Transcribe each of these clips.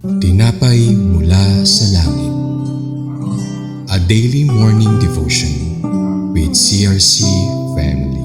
Tinapay mula sa langit. A daily morning devotion with CRC family.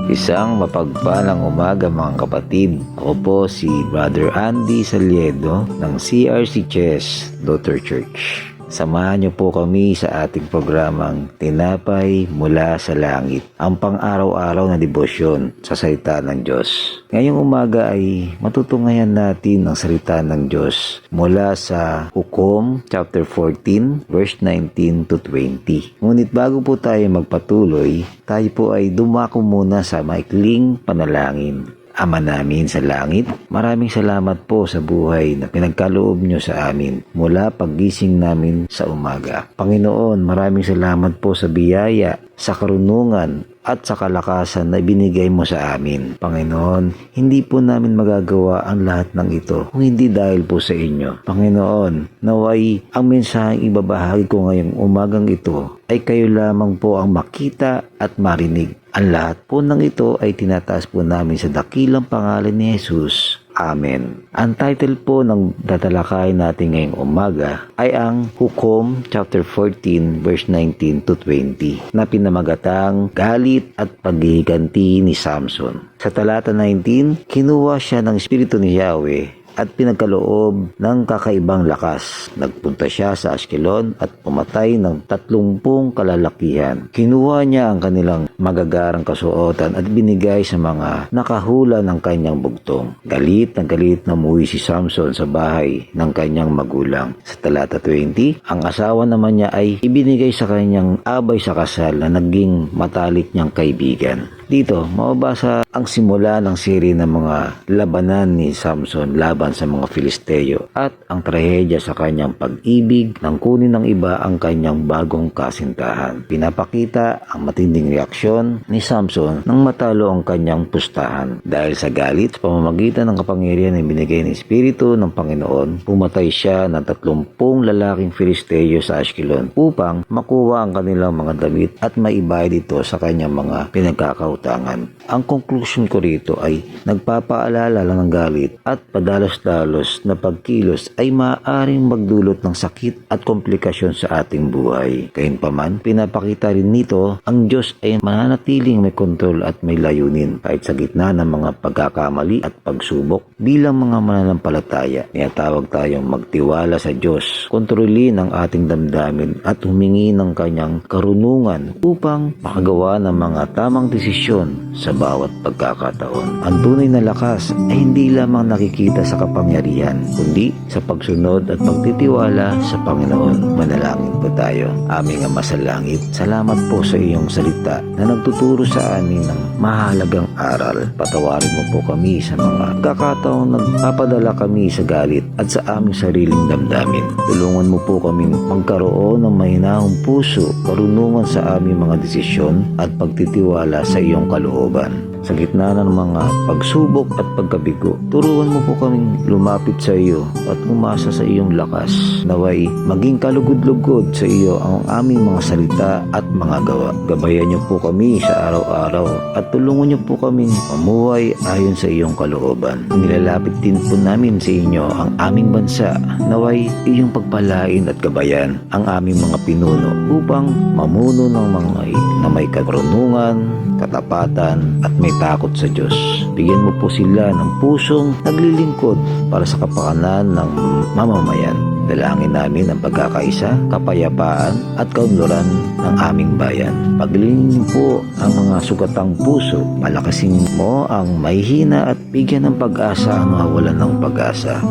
Isang mapagpalang umaga mga kapatid. Ako po si Brother Andy Saliedo ng CRC Chess Daughter Church. Samahan niyo po kami sa ating programang Tinapay Mula sa Langit, ang pang-araw-araw na debosyon sa salita ng Diyos. Ngayong umaga ay matutunghayan natin ang salita ng Diyos mula sa Hukom chapter 14 verse 19 to 20. Ngunit bago po tayo magpatuloy, tayo po ay dumako muna sa maikling panalangin. Ama namin sa langit, maraming salamat po sa buhay na pinagkaloob nyo sa amin mula paggising namin sa umaga. Panginoon, maraming salamat po sa biyaya, sa karunungan at sa kalakasan na ibinigay mo sa amin. Panginoon, hindi po namin magagawa ang lahat ng ito kung hindi dahil po sa inyo. Panginoon, naway ang mensaheng ibabahagi ko ngayong umagang ito ay kayo lamang po ang makita at marinig. Ang lahat po ng ito ay tinataas po namin sa dakilang pangalan ni Jesus. Amen. Ang title po ng tatalakayin natin ngayong umaga ay ang Hukom chapter 14 verse 19 to 20 na pinamagatang Galit at Paghihiganti ni Samson. Sa talata 19, kinuha siya ng Espiritu ni Yahweh at pinagkaloob ng kakaibang lakas. Nagpunta siya sa Ashkelon at pumatay ng 30 kalalakihan. Kinuha niya ang kanilang magagarang kasuotan at binigay sa mga nakahula ng kanyang bugtong. Galit na umuwi si Samson sa bahay ng kanyang magulang. Sa talata 20, ang asawa naman niya ay ibinigay sa kanyang abay sa kasal na naging matalik niyang kaibigan. Dito, mababasa ang simula ng seri ng mga labanan ni Samson laban sa mga Filisteo at ang trahedya sa kanyang pag-ibig nang kunin ng iba ang kanyang bagong kasintahan. Pinapakita ang matinding reaksyon ni Samson nang matalo ang kanyang pustahan. Dahil sa galit, sa pamamagitan ng kapangyarihan na binigay ng Espiritu ng Panginoon, pumatay siya ng 30 lalaking Filisteo sa Ashkelon upang makuha ang kanilang mga damit at maibayad ito sa kanyang mga pinagkakautangan. Ang conclusion ko rito ay nagpapaalala lang ng galit at padalos-dalos na pagkilos ay maaaring magdulot ng sakit at komplikasyon sa ating buhay. Gayunpaman, pinapakita rin nito ang Diyos ay mananatiling may kontrol at may layunin kahit sa gitna ng mga pagkakamali at pagsubok. Bilang mga mananampalataya, tinatawag tayong magtiwala sa Diyos, kontrolin ang ating damdamin at humingi ng kanyang karunungan upang makagawa ng mga tamang desisyon sa bawat pagkakataon. Ang tunay na lakas ay hindi lamang nakikita sa kapangyarihan, kundi sa pagsunod at pagtitiwala sa Panginoon. Manalangin po tayo. Aming Ama sa langit, salamat po sa iyong salita na nagtuturo sa amin ng mahalagang aral. Patawarin mo po kami sa mga pagkakataong nagpapadala kami sa galit at sa aming sariling damdamin. Tulungan mo po kami magkaroon ng mahinahong puso, karunungan sa aming mga desisyon at pagtitiwala sa iyong kalooban. Sa gitna ng mga pagsubok at pagkabigo, turuan mo po kaming lumapit sa iyo at umasa sa iyong lakas. Naway maging kalugod-lugod sa iyo ang aming mga salita at mga gawa. Gabayan niyo po kami sa araw-araw at tulungan niyo po kaming mamuhay ayon sa iyong kalooban. Nilalapit din po namin sa inyo ang aming bansa. Naway iyong pagpalain at gabayan ang aming mga pinuno upang mamuno ng mga na may karunungan, katapatan at may takot sa Diyos. Bigyan mo po sila ng pusong naglilingkod para sa kapakanan ng mamamayan. Dalangin namin ang pagkakaisa, kapayapaan at kaunlaran ng aming bayan. Paglilingin po ang mga sugatang puso, palakasin mo ang mahihina at bigyan ng pag-asa ang mawawalan ng pag-asa.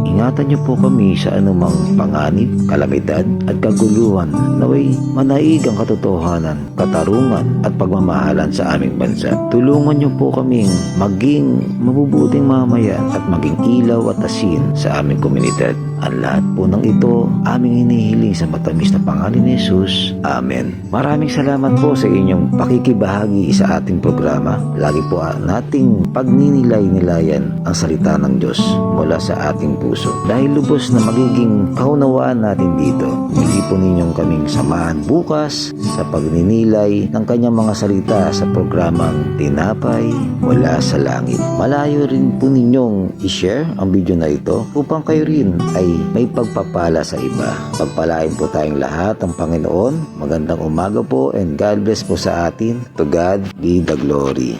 Ingatan niyo po kami sa anumang panganib, kalamidad at kaguluhan. Naway manaig ang katotohanan, katarungan at pagmamahalan sa aming bansa. Tulungan niyo po kaming maging mabubuting mamayan at maging ilaw at asin sa aming komunidad. Ang lahat po ng ito aming hinihiling sa matamis na pangalan ni Jesus. Amen. Maraming salamat po sa inyong pakikibahagi sa ating programa. Lagi po nating pagninilay-nilayan ang salita ng Diyos mula sa ating puso. Dahil lubos na magiging kaunawaan natin dito, hindi po ninyong kaming samahan bukas sa pagninilay ng kanyang mga salita sa programang Tinapay Mula sa Langit. Malayo rin po ninyong i-share ang video na ito upang kayo rin ay may pagpapala sa iba. Pagpalain po tayong lahat ng Panginoon. Magandang umaga po and God bless po sa atin. To God be the glory.